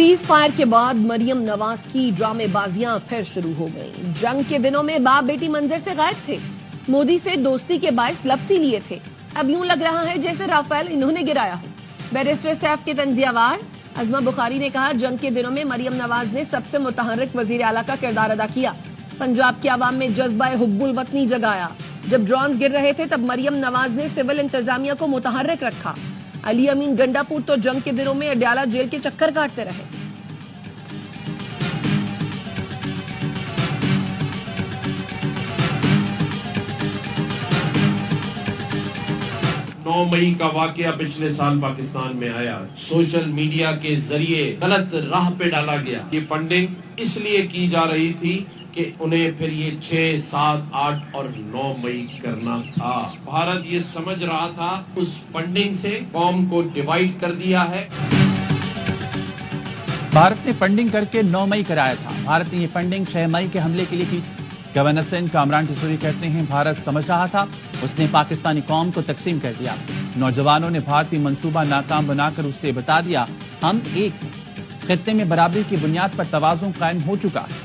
Cease fire کے بعد مریم نواز کی ڈرامے بازیاں پھر شروع ہو گئیں. جنگ کے دنوں میں باپ بیٹی منظر سے غائب تھے. مودی سے دوستی کے باعث لپسی لیے تھے. اب یوں لگ رہا ہے جیسے رافیل انہوں نے گرایا ہو. بیرسٹر سیف کے تنزیہ وار عظمہ بخاری نے کہا جنگ کے دنوں میں مریم نواز نے سب سے متحرک وزیر اعلیٰ کا کردار ادا کیا. پنجاب کی عوام میں جذبہ حب الوطنی جگایا. جب ڈرونز گر رہے تھے تب مریم نواز نے سول انتظامیہ کو متحرک رکھا. علی امین گنڈا پور تو جنگ کے دنوں میں اڈیالہ جیل کے چکر کاٹتے رہے. مئی کا واقعہ پچھلے سال پاکستان میں آیا. سوشل میڈیا کے ذریعے غلط راہ پہ ڈالا گیا. یہ فنڈنگ اس لیے کی جا رہی تھی کہ انہیں پھر یہ 6, 7, 8 اور 9 مئی کرنا تھا. بھارت یہ سمجھ رہا تھا اس فنڈنگ سے قوم کو ڈیوائیڈ کر دیا ہے. بھارت نے فنڈنگ کر کے 9 مئی کرایا تھا. بھارت نے یہ فنڈنگ 6 مئی کے حملے کے لیے کی تھی. گورنر سندھ کامران ٹیسوری کہتے ہیں بھارت سمجھ رہا تھا اس نے پاکستانی قوم کو تقسیم کر دیا. نوجوانوں نے بھارتی منصوبہ ناکام بنا کر اسے بتا دیا ہم ایک ہیں. خطے میں برابری کی بنیاد پر توازن قائم ہو چکا ہے.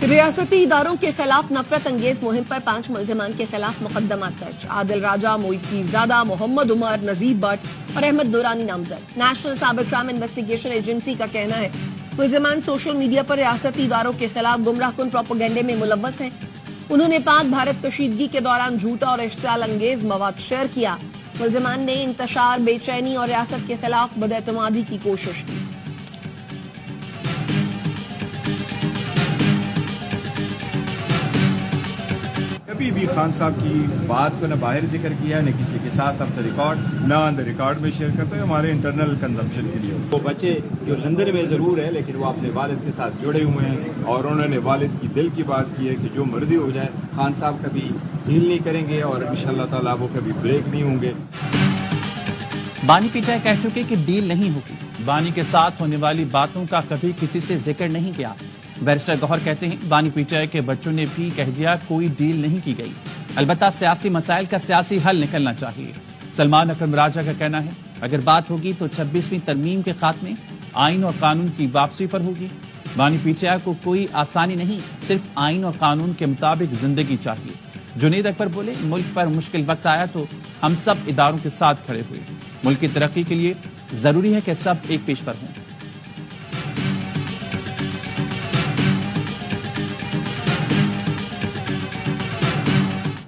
ریاستی اداروں کے خلاف نفرت انگیز مہم پر 5 ملزمان کے خلاف مقدمات درج. عادل راجہ، موعید پیرزادہ، محمد عمر، نذیر بٹ اور احمد نورانی نامزد. National cyber crime investigation agency کا کہنا ہے ملزمان سوشل میڈیا پر ریاستی اداروں کے خلاف گمراہ کن پروپیگنڈے میں ملوث ہیں. انہوں نے پاک بھارت کشیدگی کے دوران جھوٹا اور اشتعال انگیز مواد شیئر کیا. ملزمان نے انتشار، بے چینی اور ریاست کے خلاف بداعتمادی کی کوشش کی. کبھی بھی خان صاحب کی بات کو نہ باہر ذکر کیا نہ کسی کے ساتھ اب ریکارڈ نہ آن دا ریکارڈ میں شیئر کرتے ہیں. ہمارے انٹرنل کنزمپشن کے لیے وہ بچے جو لندن میں ضرور ہے لیکن وہ اپنے والد کے ساتھ جڑے ہوئے ہیں اور انہوں نے والد کی دل کی بات کی ہے کہ جو مرضی ہو جائے خان صاحب کبھی ڈھیل نہیں کریں گے اور انشاءاللہ تعالیٰ وہ کبھی بریک نہیں ہوں گے. بانی پی ٹی آئی کہہ چکے کہ ڈیل نہیں ہوگی. بانی کے ساتھ ہونے والی باتوں کا کبھی کسی سے ذکر نہیں کیا. بیرسٹر گوہر کہتے ہیں بانی پی ٹی آئی کے بچوں نے بھی کہہ دیا کوئی ڈیل نہیں کی گئی. البتہ سیاسی مسائل کا سیاسی حل نکلنا چاہیے. سلمان اکرم راجہ کا کہنا ہے اگر بات ہوگی تو 26ویں ترمیم کے خاتمے، آئین اور قانون کی واپسی پر ہوگی. بانی پی ٹی آئی کو کوئی آسانی نہیں، صرف آئین اور قانون کے مطابق زندگی چاہیے. جنید اکبر بولے ملک پر مشکل وقت آیا تو ہم سب اداروں کے ساتھ کھڑے ہوئے. ملک کی ترقی کے لیے ضروری ہے کہ سب ایک پیش پر ہوں.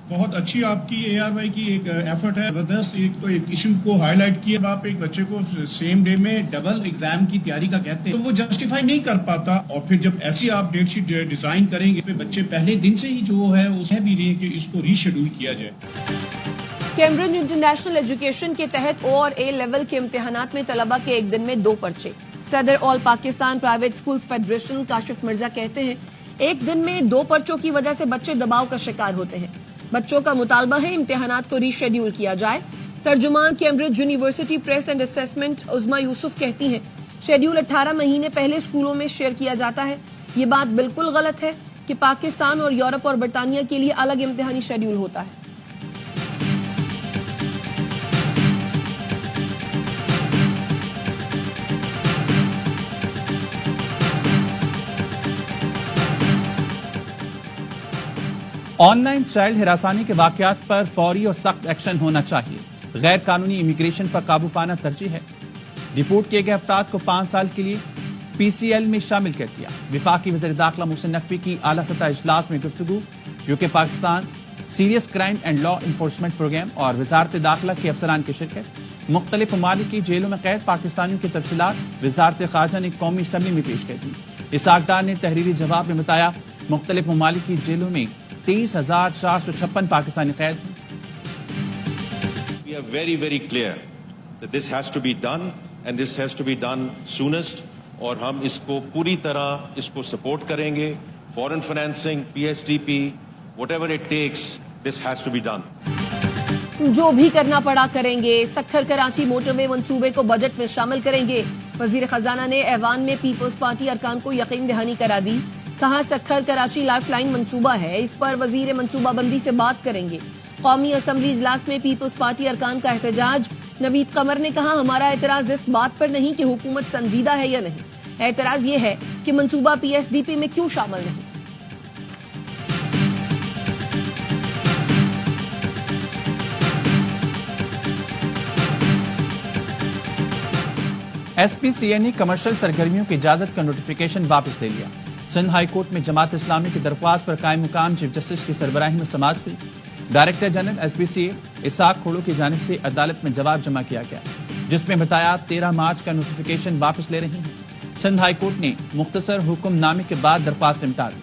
بہت اچھی آپ کی اے آر وائی کی ایک ایفرٹ ہے. زبردست ایک تو ایک ایشو کو ہائی لائٹ کیا. آپ ایک بچے کو سیم ڈے میں ڈبل ایگزام کی تیاری کا کہتے ہیں تو وہ جسٹیفائی نہیں کر پاتا. اور پھر جب ایسی آپ ڈیٹ شیٹ ڈیزائن کریں گے پھر بچے پہلے دن سے ہی جو ہے اسے بھی رہے کہ اس کو ری شیڈول کیا جائے. کیمبرج انٹرنیشنل ایجوکیشن کے تحت او اور اے لیول کے امتحانات میں طلبہ کے ایک دن میں 2 پرچے. صدر all Pakistan private schools federation Kashif Mirza کہتے ہیں ایک دن میں 2 پرچوں کی وجہ سے بچے دباؤ کا شکار ہوتے ہیں. بچوں کا مطالبہ ہے امتحانات کو ری شیڈول کیا جائے. ترجمان Cambridge university press and assessment Uzma Yousuf کہتی ہیں شیڈول 18 مہینے پہلے اسکولوں میں شیئر کیا جاتا ہے. یہ بات بالکل غلط ہے کہ پاکستان اور یورپ اور برطانیہ کے لیے الگ امتحانی شیڈول ہوتا ہے. آن لائن چائلڈ ہراسانی کے واقعات پر فوری اور سخت ایکشن ہونا چاہیے. غیر قانونی امیگریشن پر قابو پانا ترجیح ہے. رپورٹ کیے گئے افراد کو 5 سال کے لیے پی سی ایل میں شامل کر دیا. وفاقی وزیر داخلہ محسن نقوی کی اعلیٰ سطح اجلاس میں گفتگو. UK Pakistan serious crime and law enforcement programme اور وزارت داخلہ کے افسران کی شرکت. مختلف ممالک کی جیلوں میں قید پاکستانیوں کی تفصیلات وزارت خارجہ نے قومی اسمبلی میں پیش کر دی. اسحاق ڈار نے تحریری جواب میں بتایا مختلف ممالک کی جیلوں میں 23,456 پاکستانی قید ہیں. We are very, very clear that this has to be done and this has to be done soonest. اور ہم اس کو پوری طرح اس کو سپورٹ کریں گے. فورن financing, PSDP, whatever it takes, this has to be done. جو بھی کرنا پڑا کریں گے. سکھر کراچی موٹر وے منصوبے کو بجٹ میں شامل کریں گے. وزیر خزانہ نے ایوان میں پیپلز پارٹی ارکان کو یقین دہانی کرا دی. کہا سکھر کراچی لائف لائن منصوبہ ہے، اس پر وزیر منصوبہ بندی سے بات کریں گے. قومی اسمبلی اجلاس میں پیپلز پارٹی ارکان کا احتجاج. نوید قمر نے کہا ہمارا اعتراض اس بات پر نہیں کہ حکومت سنجیدہ ہے یا نہیں, اعتراض یہ ہے کہ منصوبہ پی ایس ڈی پی میں کیوں شامل نہیں. ایس پی سی اے نے کمرشل سرگرمیوں کی اجازت کا نوٹیفیکیشن واپس لے لیا. سندھ ہائی کورٹ میں جماعت اسلامی کی درخواست پر قائم مقام چیف جسٹس کی سربراہی میں سماعت ہوئی. ڈائریکٹر جنرل ایس پی سی اے اسحاق کھوڑو کی جانب سے عدالت میں جواب جمع کیا گیا, جس میں بتایا 13 مارچ کا نوٹیفیکیشن واپس لے رہی ہیں. سندھ ہائی کورٹ نے مختصر حکم نامے کے بعد درخواست نمٹا دی.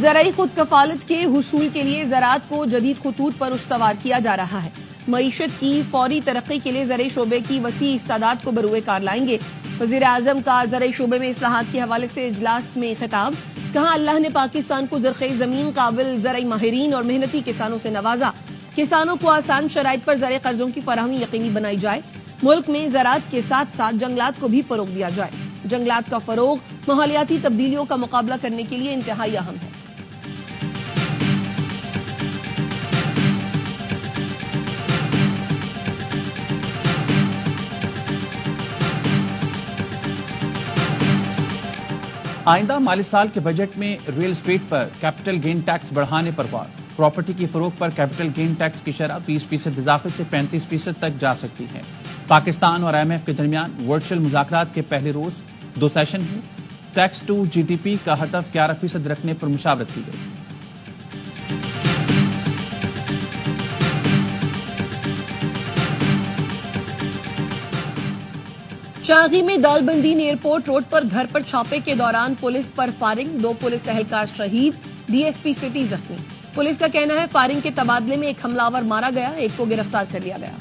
زرعی خود کفالت کے حصول کے لیے زراعت کو جدید خطوط پر استوار کیا جا رہا ہے. معیشت کی فوری ترقی کے لیے زرعی شعبے کی وسیع استعداد کو بروئے کار لائیں گے. وزیر اعظم کا زرعی شعبے میں اصلاحات کے حوالے سے اجلاس میں خطاب. کہا اللہ نے پاکستان کو زرخیز زمین, قابل زرعی ماہرین اور محنتی کسانوں سے نوازا. کسانوں کو آسان شرائط پر زرعی قرضوں کی فراہمی یقینی بنائی جائے. ملک میں زراعت کے ساتھ ساتھ جنگلات کو بھی فروغ دیا جائے. جنگلات کا فروغ ماحولیاتی تبدیلیوں کا مقابلہ کرنے کے لیے انتہائی اہم ہے. آئندہ مالی سال کے بجٹ میں ریل اسٹیٹ پر کیپٹل گین ٹیکس بڑھانے پر غور. پراپرٹی کی فروخ پر کیپٹل گین ٹیکس کی شرح 20% اضافے سے 35% تک جا سکتی ہے. پاکستان اور IMF کے درمیان ورچوئل مذاکرات کے پہلے روز 2 سیشن ہوئے. Tax to G D P کا ہدف 11% رکھنے پر مشاورت کی گئی. شاہی میں دال بندین ایئرپورٹ روڈ پر گھر پر چھاپے کے دوران پولیس پر فائرنگ, 2 پولیس اہلکار شہید, ڈی ایس پی سٹی زخمی. پولیس کا کہنا ہے فائرنگ کے تبادلے میں ایک حملہ آور مارا گیا, ایک کو گرفتار کر لیا گیا.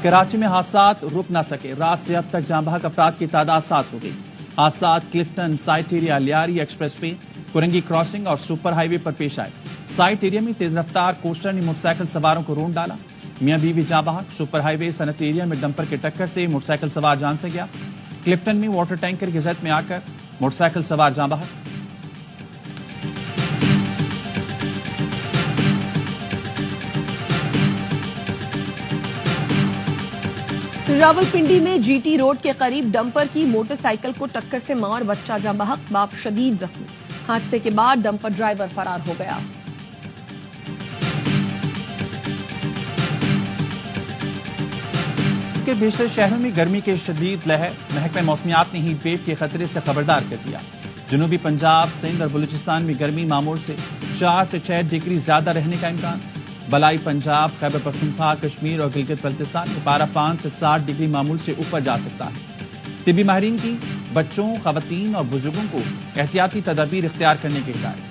کراچی میں حادثات رک نہ سکے. رات سے اب تک جاں بحق افراد کی تعداد 7 ہو گئی. حادثات Clifton, site area, Lyari expressway, Korangi crossing اور سپر ہائی وے پر پیش آئے. سائٹ ایریا میں تیز رفتار کوسٹر نے موٹر سائیکل سواروں کو رون ڈالا. میاں بیوی جاں بحق. سپر ہائی وے صنعت ایریا میں ڈمپر کے ٹکر سے موٹر سائیکل سوار جان سے گیا. کلفٹن میں واٹر ٹینکر کی زد میں آ کر موٹر سائیکل سوار جاں بحق. راولپنڈی میں جی ٹی روڈ کے قریب ڈمپر کی موٹر سائیکل کو ٹکر سے ماں اور بچہ جاں بحق, باپ شدید زخمی. حادثے کے بعد ڈمپر ڈرائیور فرار ہو گیا. کے بیشتر شہروں میں گرمی کے شدید لہر. محکمہ موسمیات نے ہیٹ ویو کے خطرے سے خبردار کر دیا. جنوبی پنجاب, سندھ اور بلوچستان میں گرمی معمول سے 4 سے 6 ڈگری زیادہ رہنے کا امکان. بلائی پنجاب, خیبر پختونخوا, کشمیر اور گلگت بلتستان میں پارہ 5 سے 7 ڈگری معمول سے اوپر جا سکتا ہے. طبی ماہرین کی بچوں, خواتین اور بزرگوں کو احتیاطی تدابیر اختیار کرنے کی ہدایت.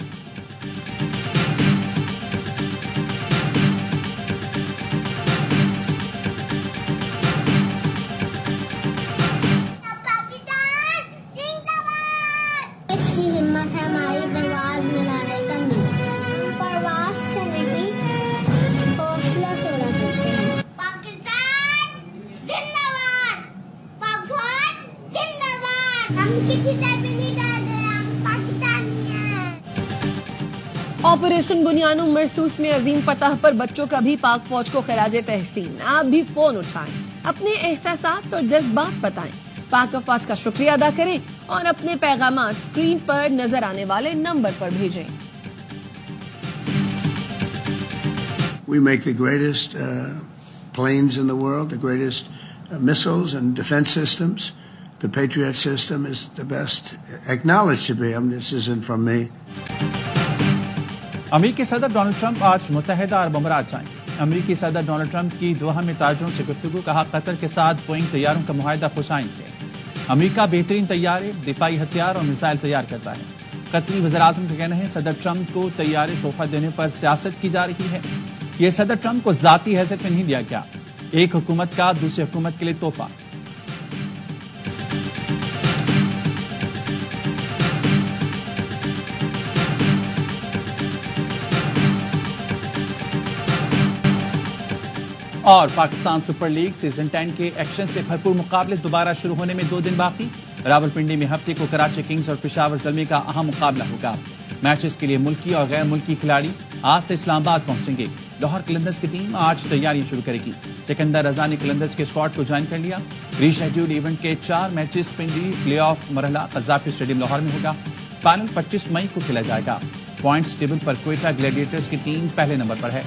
آپریشن بنیانو مرسوس میں عظیم فتح پر بچوں کا بھی پاک فوج کو خراج تحسین. آپ بھی فون اٹھائیں, اپنے احساسات اور جذبات بتائیں, پاک فوج کا شکریہ ادا کریں اور اپنے پیغامات سکرین پر نظر آنے والے نمبر پر بھیجیں. We make the greatest planes in the world, the greatest missiles and defense systems. The Patriot system is the best acknowledged to be. This isn't from me. امریکی صدر ڈونلڈ ٹرمپ آج متحدہ عرب امارات جائیں گے. امریکی صدر ڈونلڈ ٹرمپ کی دوحہ میں تاجروں سے گفتگو. کہا قطر کے ساتھ بوئنگ طیاروں کا معاہدہ پھنسائیں گے. امریکہ بہترین طیارے, دفاعی ہتھیار اور میزائل تیار کرتا ہے. قطری وزیر اعظم کا کہنا ہے صدر ٹرمپ کو طیارے تحفہ دینے پر سیاست کی جا رہی ہے. یہ صدر ٹرمپ کو ذاتی حیثیت میں نہیں دیا گیا, ایک حکومت کا دوسری حکومت کے لیے تحفہ. اور پاکستان سپر لیگ سیزن 10 کے ایکشن سے بھرپور مقابلے دوبارہ شروع ہونے میں 2 دن باقی. راولپنڈی میں ہفتے کو کراچی کنگز اور پشاور زلمی کا اہم مقابلہ ہوگا. میچز کے لیے ملکی اور غیر ملکی کھلاڑی آج سے اسلام آباد پہنچیں گے. لاہور قلندرز کی ٹیم آج تیاریاں شروع کرے گی. سکندر رضا نے قلندرز کے اسکواڈ کو جوائن کر لیا. ری شیڈیول ایونٹ کے 4 میچز پنڈی پلے آف مرحلہ قذافی اسٹیڈیم لاہور میں ہوگا. فائنل 25 مئی کو کھیلا جائے گا. پوائنٹس ٹیبل پر کوئٹہ گلیڈیٹرز کی ٹیم پہلے نمبر پر ہے.